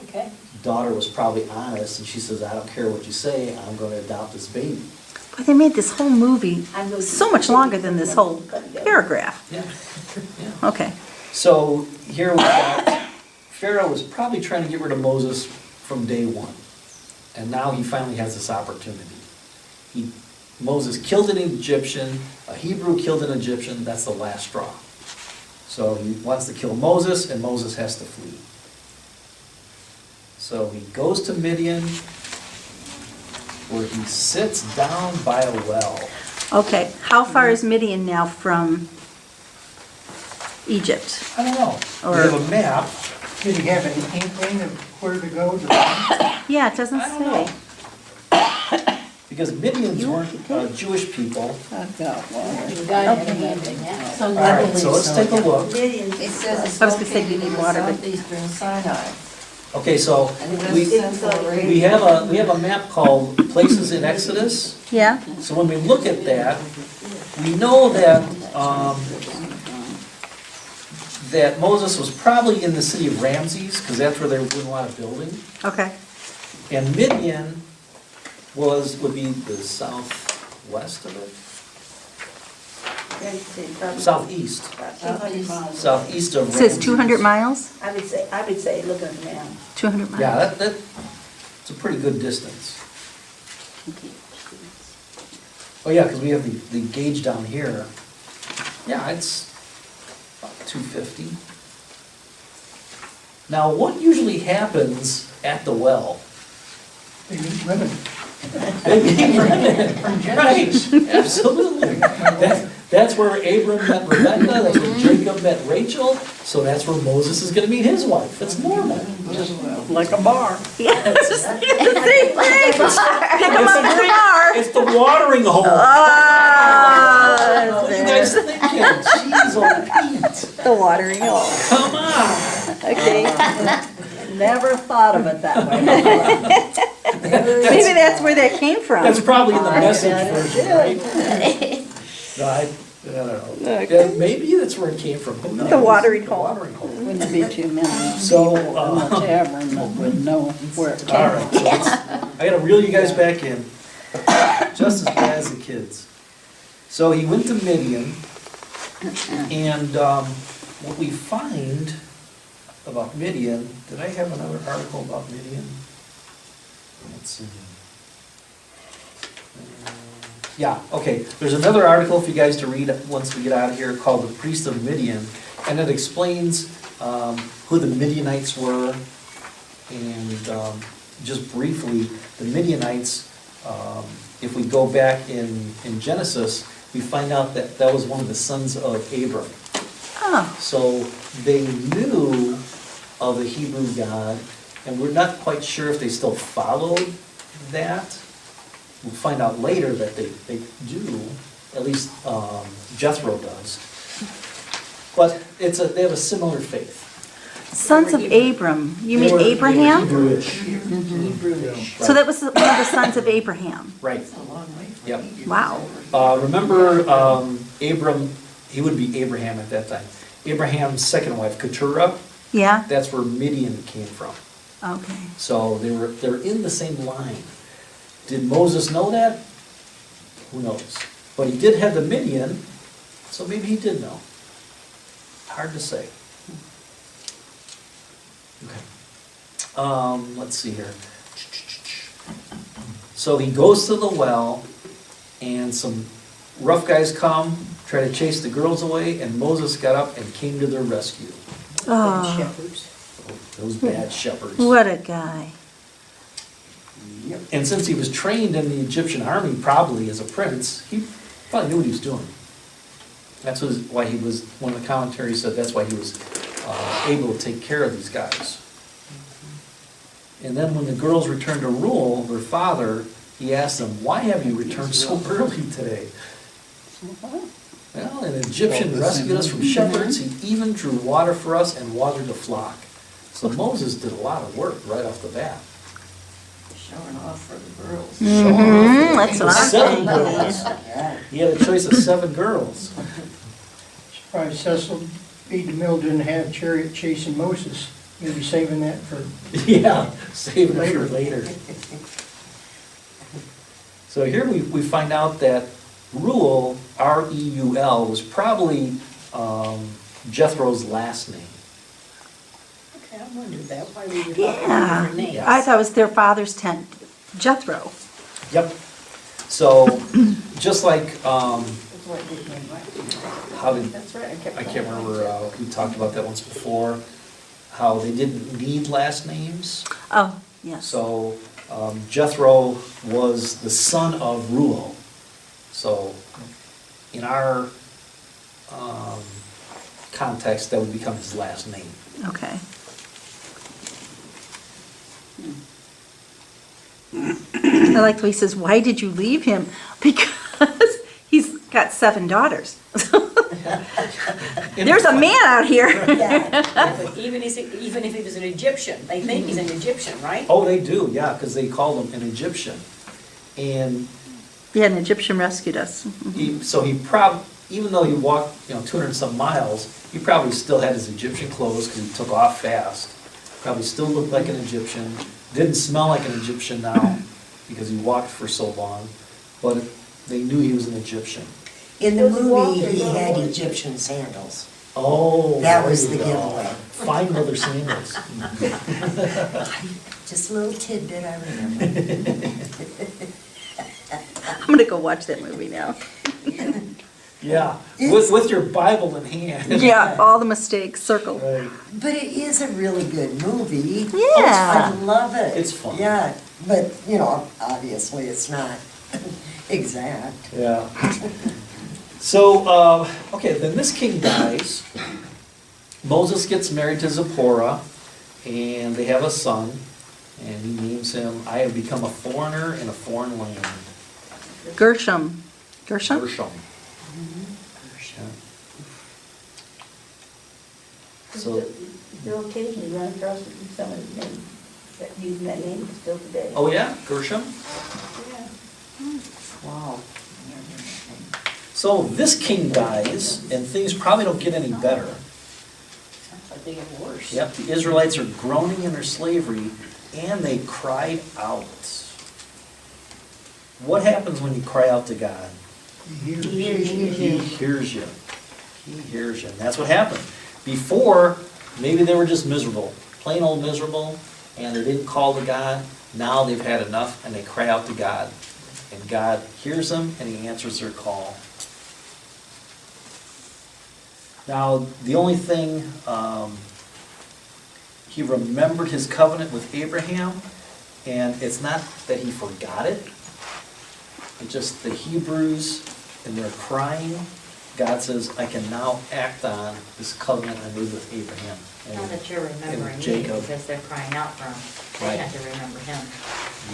Okay. daughter was probably honest, and she says, I don't care what you say, I'm going to adopt this baby. But they made this whole movie so much longer than this whole paragraph. Yeah. Yeah. Okay. So here we got, Pharaoh was probably trying to get rid of Moses from day one. And now he finally has this opportunity. Moses killed an Egyptian, a Hebrew killed an Egyptian, that's the last straw. So he wants to kill Moses, and Moses has to flee. So he goes to Midian, where he sits down by a well. Okay, how far is Midian now from Egypt? I don't know. Or- We have a map. Did he have an inkling of where to go? Yeah, it doesn't I don't know. say. Because Midians weren't Jewish people. I've got one. You got it handy now. All right, so let's take a look. It says it's I was gonna say you located in need water, but- southeastern Sinai. Okay, so And it we, does Central we have a map called Places in Exodus. Yeah? So when we look at that, we know that, that Moses was probably in the city of Ramses, because that's where they were doing a lot of building. Okay. And Midian would be the southwest of it? Southeast, southeast of It Ramses. says 200 miles? I would say, look at the map. 200 miles. Yeah, it's a pretty good distance. Oh yeah, because we have the gauge down here. Yeah, it's about 250. Now, what usually happens at the well? They meet women. They meet women. Right, absolutely. That's where Abram met Rebecca, that's where Jacob met Rachel, so that's where Moses is gonna meet his wife. It's normal. Like a bar. Yeah, it's just the same thing. Pick 'em up at the bar. It's the watering hole. Ah, What are you guys thinking? Jeez, oh Pete, the watering hole. come on. Okay. Never thought of it that way. Maybe that's where that came from. That's probably in the message bet it version, right? No, I don't know. Okay. Yeah, maybe that's where it came from. Who knows? The watering The hole. watering hole. Wouldn't be too many So, people in the tavern that would know where it all came right, so I gotta reel you guys back in, just as bad as the kids. So he went to Midian, and what we find about Midian, did I have another article about Midian? Let's see. Yeah, okay, there's another article for you guys to read once we get out of here called The Priest of Midian, and it explains who the Midianites were, and just briefly, the Midianites, if we go back in Genesis, we find out that that was one of the sons of Abram. Oh, So they knew of the Hebrew God, and we're not quite sure if they still followed that. We'll find out later that they do, at least Jethro does. But they have a similar faith. sons of Abram. You mean They were Abraham? Hebrewish. So that was one of the sons of Abraham. Right, yep. Wow. Remember Abram, he would be Abraham at that time. Abraham's second wife, Keturah, Yeah? that's where Midian came from. Okay. So they're in the same line. Did Moses know that? Who knows? But he did have the Midian, so maybe he did know. Hard to say. Okay. Let's see here. So he goes to the well, and some rough guys come, try to chase the girls away, and Moses got up and came to their rescue. Oh, Shepherds. Those bad shepherds. what a guy. And since he was trained in the Egyptian army, probably as a prince, he probably knew what he was doing. That's why he was, one of the commentaries said that's why he was able to take care of these guys. And then when the girls returned to rule, their father, he asked them, why have you returned so early today? Well, an Egyptian rescued us from shepherds, he even drew water for us and watered the flock. So Moses did a lot of work right off the bat. Showing off for the girls. Mm-hmm, that's what I'm 7 thinking. girls. He had a choice of 7 girls. Surprised Cecil B. DeMille didn't have chariot chasing Moses. You'll be saving that for, Yeah, save it for later. So here we find out that Reuel, R-E-U-L, was probably Jethro's last name. Okay, I wondered that, why we would have Yeah, different names. I thought it was their father's tent, Jethro. Yep. So, just like, That's what it did name, right? how did, That's right, I can't remember, we talked about that once before, how they didn't need last names. Oh, yes. So Jethro was the son of Reuel. So in our context, that would become his last name. Okay. I like the way he says, why did you leave him? Because he's got 7 daughters. There's a man out here. Yeah. But even if he was an Egyptian, they think he's an Egyptian, right? Oh, they do, yeah, because they called him an Egyptian. And Yeah, an Egyptian rescued us. even though he walked, 200 some miles, he probably still had his Egyptian clothes because he took off fast. Probably still looked like an Egyptian, didn't smell like an Egyptian now because he walked for so long, but they knew he was an Egyptian. In the movie, he had Egyptian sandals. Oh. That there was you the go. giveaway. Fine leather sandals. Just a little tidbit I remember. I'm gonna go watch that movie now. Yeah, It's- with your Bible in hand. Yeah, all the mistakes circled. Right. But it is a really good movie. Yeah. I love it. It's fun. Yeah, but, obviously it's not exact. Yeah. So, okay, then this king dies. Moses gets married to Zipporah, and they have a son, and he names him, I have become a foreigner in a foreign land. Gershom. Gershom? Gershom. Yeah. So, Still occasionally run across with some of the names that use that name still today. oh yeah, Gershom? Yeah. Wow. So this king dies, and things probably don't get any better. Sounds like they get worse. Yep, the Israelites are groaning in their slavery, and they cried out. What happens when you cry out to God? he hears. He hears you. He hears you, and that's what happened. Before, maybe they were just miserable, plain old miserable, and they didn't call to God. Now they've had enough, and they cry out to God. And God hears them, and He answers their call. Now, the only thing, He remembered His covenant with Abraham, and it's not that He forgot it. It's just the Hebrews, and they're crying. God says, I can now act on this covenant I made with Abraham. Now and- that you're remembering and me, Jacob. because they're crying out for him, Right. they have to remember him.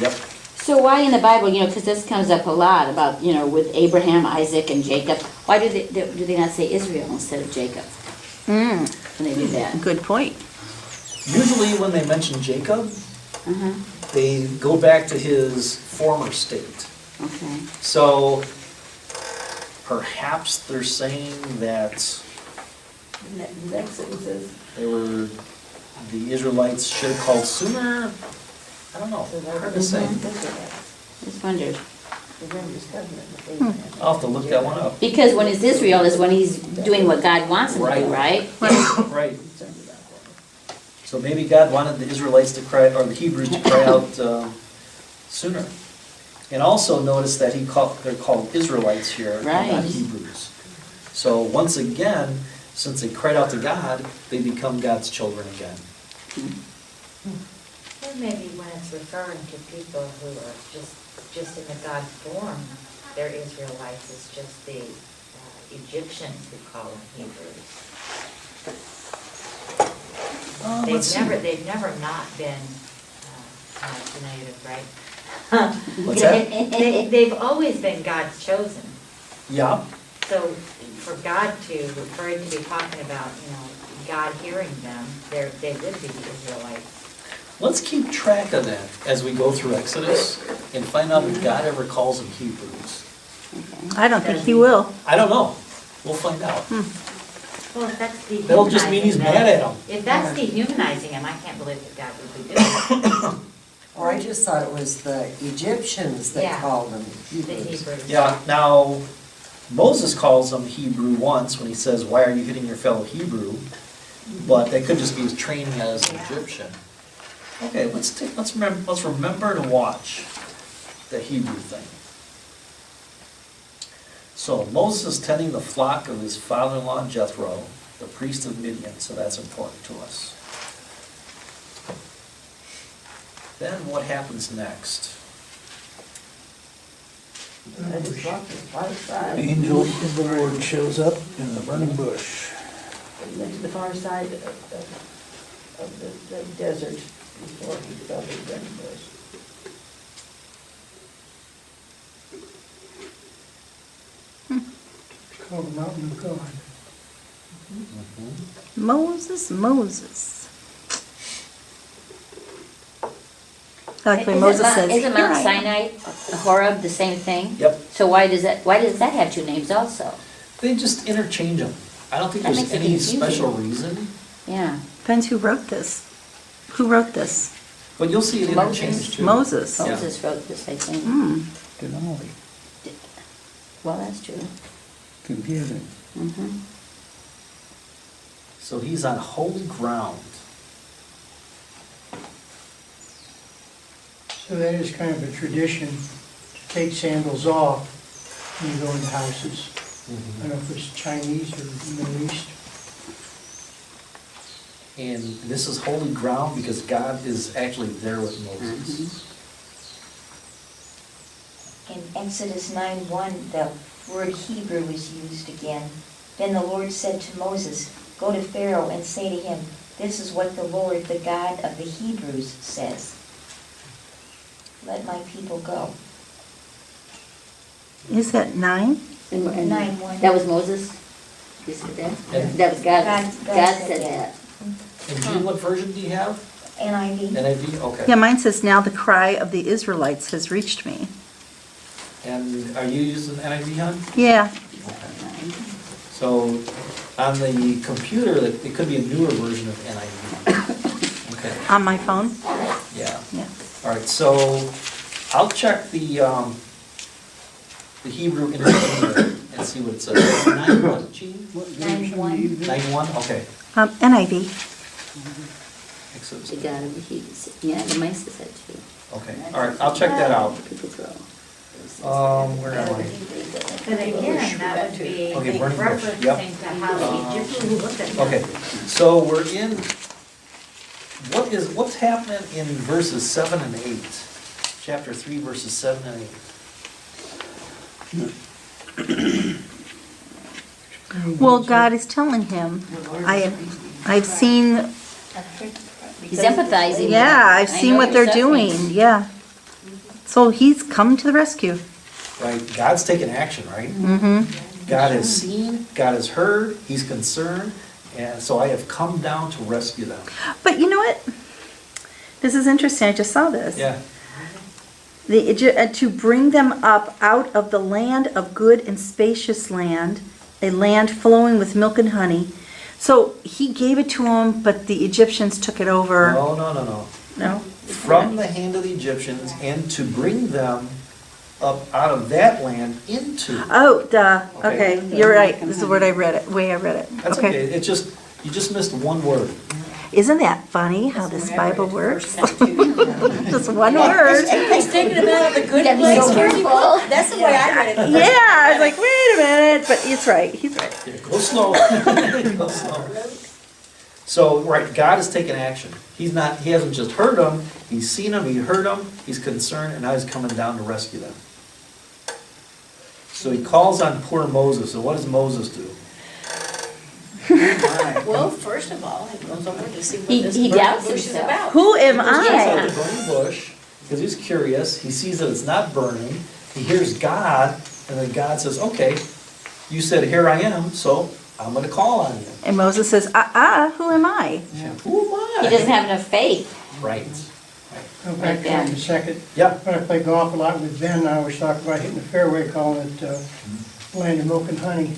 Yep. So why in the Bible, because this comes up a lot about, with Abraham, Isaac, and Jacob, why do they not say Israel instead of Jacob Mm, when they do that? good point. Usually when they mention Jacob, Uh-huh, they go back to his former state. okay. So perhaps they're saying that the Israelites should have called sooner. I don't know, hard to say. Just wondered. I'll have to look that one up. Because when it's Israel is when he's doing what God wants him to do, right? Right. So maybe God wanted the Israelites to cry, or the Hebrews to cry out sooner. And also notice that they're called Israelites here, not Right. Hebrews. So once again, since they cried out to God, they become God's children again. Or maybe when it's referring to people who are just in the God form, they're Israelites, it's just the Egyptians who call them Hebrews. Let's see. They've never not been, the native, right? What's that? They've always been God's chosen. Yeah, So for God for it to be talking about, God hearing them, they would be the Israelites. let's keep track of that as we go through Exodus and find out if God ever calls them Hebrews. I don't think he will. I don't know. We'll find out. Well, if that's dehumanizing. That'll just mean he's mad at him. If that's dehumanizing him, I can't believe that God would be doing it. Or I just thought it was the Egyptians that Yeah. called them The Hebrews. Hebrews. Yeah, now, Moses calls them Hebrew once when he says, why are you hitting your fellow Hebrew? But that could just be his training as an Yeah. Egyptian. Okay, let's remember to watch the Hebrew thing. So Moses is tending the flock of his father-in-law Jethro, the priest of Midian, so that's important to us. Then what happens next? I just walked to the far side, Angel of the Lord shows up in the burning bush. to the far side of the desert before he fell to the burning bush. It's called the mountain of God. Moses, Moses. I like when Isn't Moses Mount- says, Isn't "Here Mount I am." Sinai, Horeb, the same thing? Yep, So why does that have two names also? they just interchange them. I don't think That there's makes it any confusing. special reason, Yeah. Depends who wrote this. Who wrote this? but you'll see it Moses. interchanged too. Moses. Yeah. Moses wrote this, I think. Hmm. Denali, Well, that's true. confusing. Mhm. So he's on holy ground. So that is kind of a tradition to take sandals off when you go into houses. I don't know if it's Chinese or Middle East. And this is holy ground because God is actually there with Moses. In Exodus 9:1, the word Hebrew is used again. Then the Lord said to Moses, "Go to Pharaoh and say to him, 'This is what the Lord, the God of the Hebrews, says. Let my people go.'" Is that 9? And 9:1. that was Moses? You said that? Yeah. That was God. God God said said that. that. And Gene, what version do you have? NIV. NIV, okay. Yeah, mine says, "Now the cry of the Israelites has reached me." And are you using NIV, hon? Yeah. So on the computer, it could be a newer version of NIV. Okay, On my phone? yeah. Yeah. All right, so I'll check the Hebrew interlinear and see what it says. 9:1, Gene? What version do you use? 9:1, okay. NIV. Exodus. The God of the Hebrews. Yeah, the mice says that too. Okay, all right, I'll check that out. People throw. Where am I? But again, that would be Okay, burning bush, referencing to how the Egyptians looked at them. Okay, so we're in, what's happening in verses 7 and 8? Chapter 3, verses 7 and 8. Well, God is telling him, I've seen, He's empathizing. yeah, I've I seen know what your they're doing, sufferings. yeah. So he's come to the rescue. Right, God's taking action, right? Mm-hmm. God has seen, God has heard, he's concerned, and so I have come down to rescue them. But you know what? This is interesting, I just saw this. Yeah, To bring them up out of the land of good and spacious land, a land flowing with milk and honey. So he gave it to them, but the Egyptians took it over. no. No? From the hand of the Egyptians, and to bring them up out of that land into. Oh, duh, Okay. okay, you're right, this is the word I read it, way I read it. That's okay, you just missed one word. Isn't that funny how this Bible works? Just one I word. was thinking about the good Gotta be place. so careful. That's the way I read it. Yeah, I was like, wait a minute, but it's right, he's right. Yeah, go slow. Go slow. So, right, God has taken action. He hasn't just heard them, he's seen them, he heard them, he's concerned, and now he's coming down to rescue them. So he calls on poor Moses. So what does Moses do? Well, first of all, he goes over to see what He this doubts bush is himself. about. Who am He goes inside I? the burning bush, because he's curious, he sees that it's not burning, he hears God, and then God says, okay, you said, here I am, so I'm gonna call on you. And Moses says, who am I? Who am I? He doesn't have enough faith. Right. Go back to it in a second. Yeah. When I play golf a lot with Ben, I always talk about hitting the fairway, calling it land of milk and honey.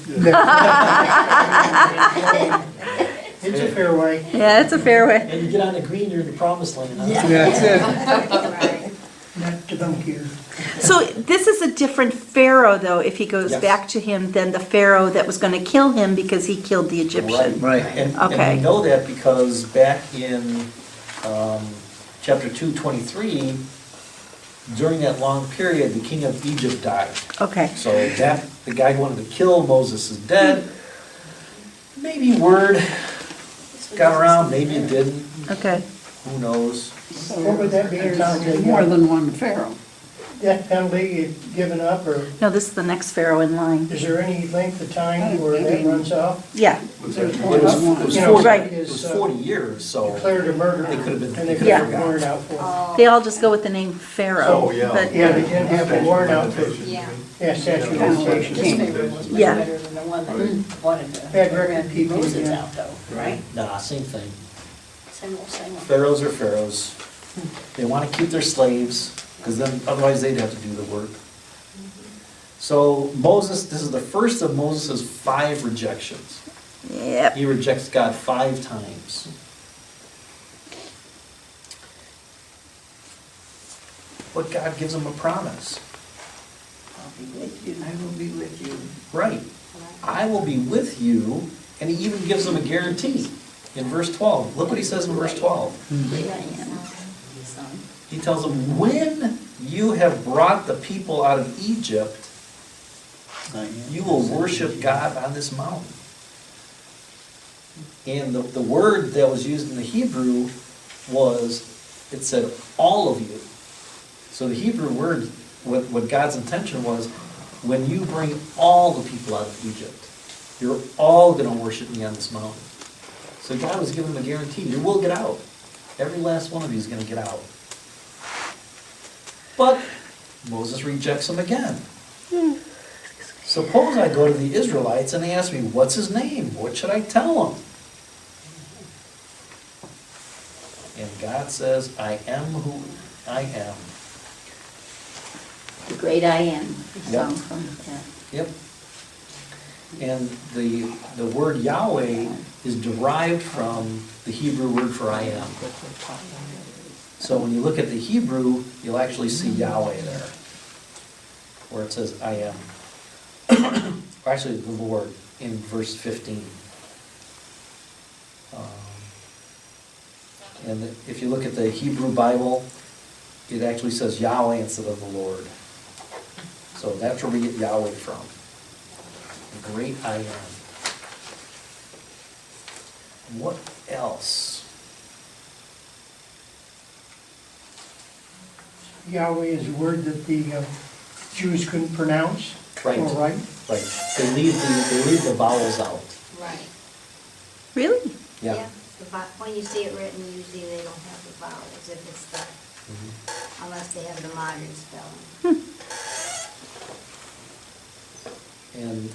It's a fairway. Yeah, it's a fairway. And you get on the green, you're in the promised land. huh? That's it. Not to bunk here. So this is a different Pharaoh, though, if he goes Yes. back to him, than the Pharaoh that was gonna kill him because he killed the Egyptian. Right. And Okay. we know that because back in chapter 2:23, during that long period, the king of Egypt died. Okay, So that, the guy who wanted to kill Moses is dead. Maybe word got around, maybe it didn't, okay. who knows? What would that be, Tom? More than one Pharaoh. Death penalty given up, or No, this is the next Pharaoh in line. is there any length of time where that runs off? Yeah, It more was, than one. it was You know, 40, Right. it was 40 years, so. Declared a murder, They could have been- and they they could have put a forgotten. warrant out for it. they all just go with the name Pharaoh. Oh, yeah. But, Yeah, they didn't have a warrant out for, Yeah. yeah, statute of This limitations. favor was much Yeah. better than the one that wanted to Had record rent keeping, Moses yeah. out though, right? Nah, same thing. Same old, same old. Pharaohs are pharaohs. They want to keep their slaves, because then otherwise they'd have to do the work. So Moses, this is the first of Moses' 5 rejections. yep. He rejects God 5 times. But God gives him a promise. I'll be with you, and I will be with you. Right. I will be with you, and he even gives them a guarantee in verse 12. Look what he says in verse 12. He tells them, when you have brought the people out of Egypt, you will worship God on this mountain. And the word that was used in the Hebrew was, it said, all of you. So the Hebrew word, what God's intention was, when you bring all the people out of Egypt, you're all going to worship me on this mountain. So God was giving them a guarantee, you will get out. Every last one of you is going to get out. But Moses rejects them again. Suppose I go to the Israelites and they ask me, what's his name? What should I tell them? And God says, I am who I am. The great I am, the Yep. song from, yeah. Yep. And the word Yahweh is derived from the Hebrew word for I am. So when you look at the Hebrew, you'll actually see Yahweh there, where it says I am. Or actually, the Lord in verse 15. And if you look at the Hebrew Bible, it actually says Yahweh instead of the Lord. So that's where we get Yahweh from. The great I am. What else? Yahweh is a word that the Jews couldn't pronounce Right. or write. Right. They leave the vowels out. Right. Really? Yeah. When you see it written, usually they don't have the vowels if it's the, Mhm. unless they have the modern spelling. And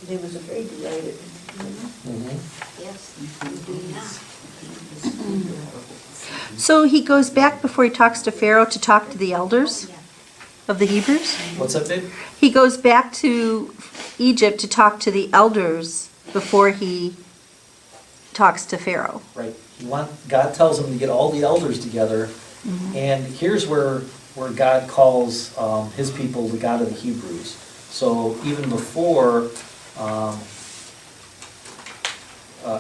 They was afraid to write it. mhm. Yes, you do not. So he goes back before he talks to Pharaoh to talk to the elders Yeah. of the Hebrews? What's that, babe? He goes back to Egypt to talk to the elders before he talks to Pharaoh. Right. God tells him to get all the elders together, and here's where God calls his people the God of the Hebrews. So even before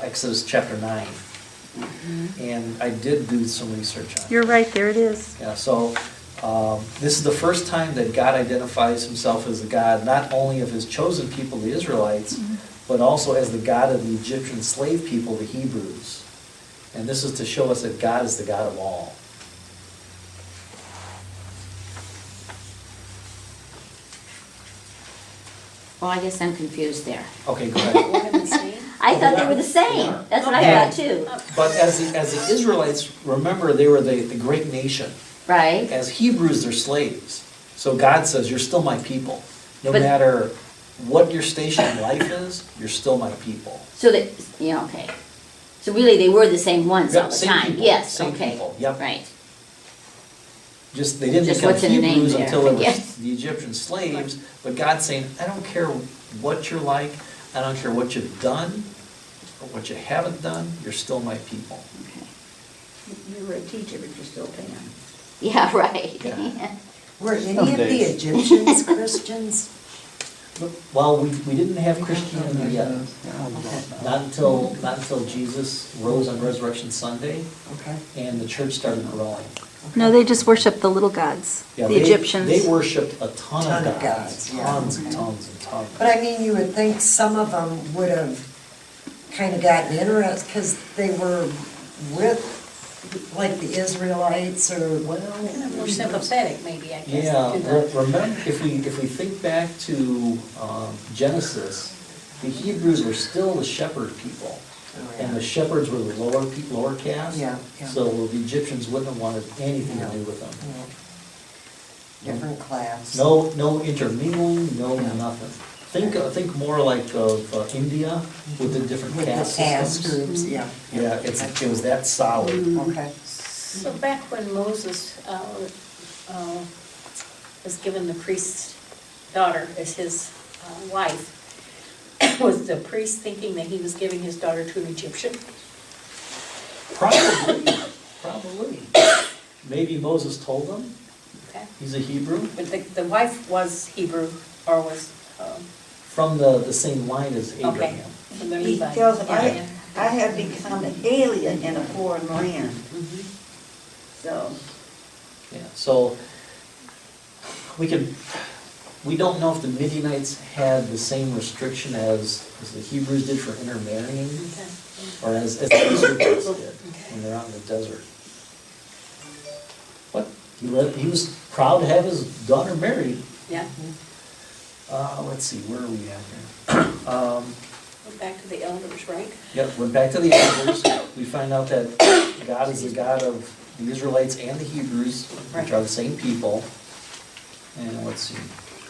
Exodus chapter 9, and I did do some research on it. You're right, there it is. Yeah, so this is the first time that God identifies himself as the God not only of his chosen people, the Israelites, but also as the God of the Egyptian slave people, the Hebrews. And this is to show us that God is the God of all. Well, I guess I'm confused there. Okay, go ahead. One and the same? I thought they were the same. That's what I Yeah. thought too. But as the Israelites, remember, they were the great nation. Right? As Hebrews, they're slaves. So God says, you're still my people. No But- matter what your station in life is, you're still my people. So that, yeah, okay. So really, they were the same ones Yep, all the same time? people, Yes, same okay. people, yep. Right. just, they didn't Just become what's in the name Hebrews there, until they I were guess. the Egyptian slaves, but God's saying, I don't care what you're like, I don't care what you've done, or what you haven't done, you're still my people. Okay. You were a teacher, but you're still paying. Yeah, right. Yeah. Were any Some of the days. Egyptians Christians? Well, we didn't have Christianity yet, not until Jesus rose on Resurrection Sunday, Okay. and the church started growing. No, they just worshiped the little gods, Yeah, the Egyptians. They worshipped a ton of gods, gods, yeah. tons and tons and tons. But I mean, you would think some of them would have kind of gotten interested, because they were with, like, the Israelites, or, Kind of more sympathetic, maybe, I guess. Yeah, to the- remember, if we think back to Genesis, the Hebrews were still the shepherd people. And the shepherds were the lower caste. Yeah, yeah. So the Egyptians wouldn't have wanted anything to do with them. different class. No intermingling, no Yeah. nothing. Think more like of India with the different With the caste caste systems. groups, yeah. Yeah, it was that solid. Okay. So back when Moses was given the priest's daughter as his wife, was the priest thinking that he was giving his daughter to an Egyptian? Probably. Maybe Moses told them Okay. he's a Hebrew. But the wife was Hebrew, or was, From the same line as okay, Abraham. from the He Levite. tells him, Yeah. I have become an alien in a foreign land, Mhm. so. Yeah, so we don't know if the Midianites had the same restriction as the Hebrews did for intermarrying, Okay. or as the Israelites did when they're out in the desert. But he was proud to have his daughter married. Yeah, Let's see, where are we at here? went back to the elders, right? Yep, went back to the elders. We find out that God is the God of the Israelites and the Hebrews, which are the same people. And let's see.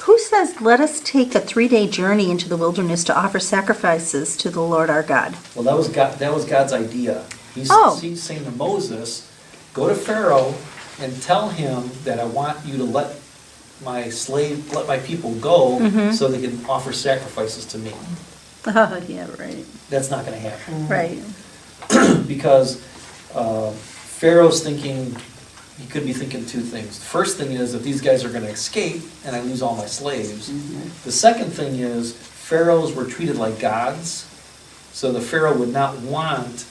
Who says, let us take a 3-day journey into the wilderness to offer sacrifices to the Lord our God? Well, that was God's idea. Oh. He's saying to Moses, go to Pharaoh and tell him that I want you to let my people go so they can offer sacrifices to me. Oh, yeah, right, That's not gonna happen. right. Because Pharaoh's thinking, he could be thinking two things. The first thing is that these guys are gonna escape and I lose all my slaves. The second thing is pharaohs were treated like gods, so the pharaoh would not want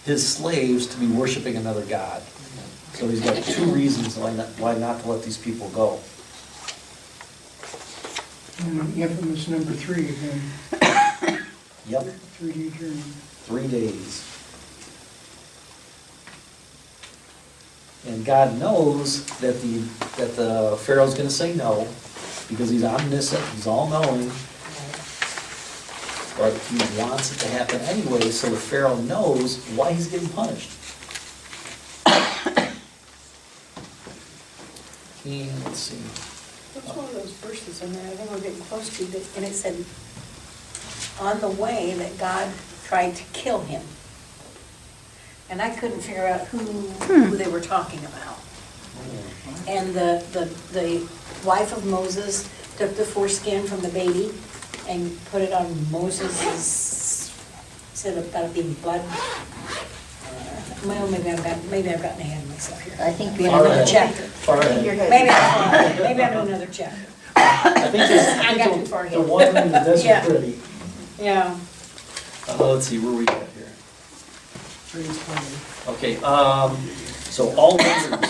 his slaves to be worshiping another god. So he's got two reasons why not to let these people go. And the infamous number 3 again, Yep, 3D journey. 3 days. And God knows that the Pharaoh's gonna say no, because he's omniscient, he's all-knowing. But he wants it to happen anyway, so the Pharaoh knows why he's getting punished. And let's see. What's one of those verses in there, I think we're getting close to, and it said, on the way that God tried to kill him. And I couldn't figure out who they were talking about. And the wife of Moses took the foreskin from the baby and put it on Moses' said about it being blood. Well, maybe I've gotten ahead of myself here. I think we Far have Another ahead. chapter. Far ahead. Maybe I'm in another chapter. I think I got too far the ahead. one in the desert Yeah. pretty. Yeah. Let's see, where we at here? 3:20. Okay, so all deserts,